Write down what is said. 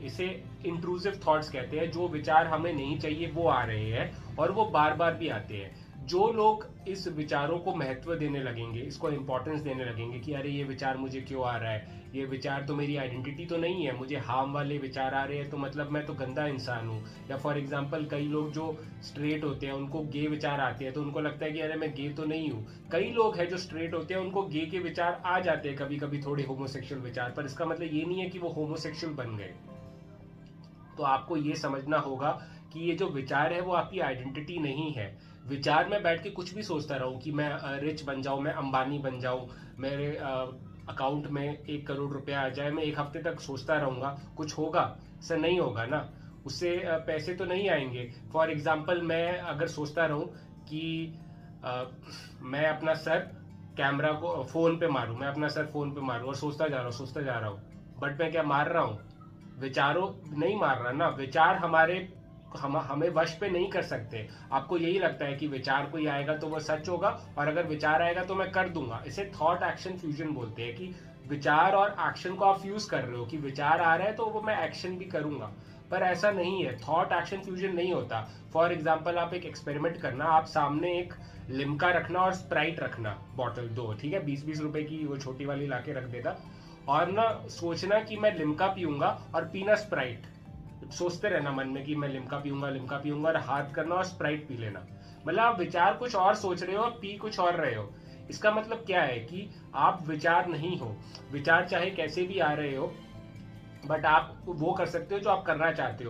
इसे intrusive thoughts कहते हैं। जो विचार हमें नहीं चाहिए वो आ रहे हैं और वो बार बार भी आते हैं। जो लोग इस विचारों को महत्व देने लगेंगे, इसको इंपॉर्टेंस देने लगेंगे कि अरे ये विचार मुझे क्यों आ रहा है, ये विचार तो मेरी आइडेंटिटी तो नहीं है, मुझे हार्म वाले विचार आ रहे हैं तो मतलब मैं तो गंदा इंसान हूँ। या फॉर एग्जांपल कई लोग जो स्ट्रेट होते हैं उनको गे विचार आते हैं तो उनको लगता है कि अरे मैं गे तो नहीं हूँ। कई लोग हैं जो स्ट्रेट होते हैं उनको गे के विचार आ जाते हैं कभी कभी, थोड़े होमोसेक्सुअल विचार, पर इसका मतलब ये नहीं है कि वो होमोसेक्सुअल बन गए। तो आपको ये समझना होगा कि ये जो विचार है वो आपकी आइडेंटिटी नहीं है। विचार में बैठ के कुछ भी सोचता रहूं कि मैं रिच बन जाऊं, मैं अंबानी बन जाऊं, मेरे अकाउंट में 1 करोड़ रुपया आ जाए, मैं 1 हफ्ते तक सोचता रहूंगा, कुछ होगा? सर नहीं होगा ना, उससे पैसे तो नहीं आएंगे। फॉर एग्जाम्पल मैं अगर सोचता रहूं कि मैं अपना सर कैमरा को फोन पे मारूं, मैं अपना सर फोन पे मारूं और सोचता जा रहा हूं, बट मैं क्या मार रहा हूं? विचारों नहीं मार रहा ना। विचार हमें वश पे नहीं कर सकते। आपको यही लगता है कि विचार कोई आएगा तो वो सच होगा, और अगर विचार आएगा तो मैं कर दूंगा। इसे थॉट एक्शन फ्यूजन बोलते हैं कि विचार और एक्शन को आप फ्यूज कर रहे हो कि विचार आ रहा है तो वो मैं एक्शन भी करूंगा। पर ऐसा नहीं है, थॉट एक्शन फ्यूजन नहीं होता। फॉर एग्जाम्पल आप एक एक्सपेरिमेंट करना, आप सामने एक लिम्का रखना और स्प्राइट रखना, बॉटल दो, ठीक है, 20-20 रुपए की वो छोटी वाली लाके रख देगा, और ना सोचना कि मैं लिम्का पीऊंगा और पीना स्प्राइट। सोचते रहना मन में कि मैं लिम्का पीऊंगा और हाथ करना और स्प्राइट पी लेना। मतलब आप विचार कुछ और सोच रहे हो और पी कुछ और रहे हो। इसका मतलब क्या है कि आप विचार नहीं हो। विचार चाहे कैसे भी आ रहे हो, बट आप वो कर सकते हो जो आप करना चाहते हो।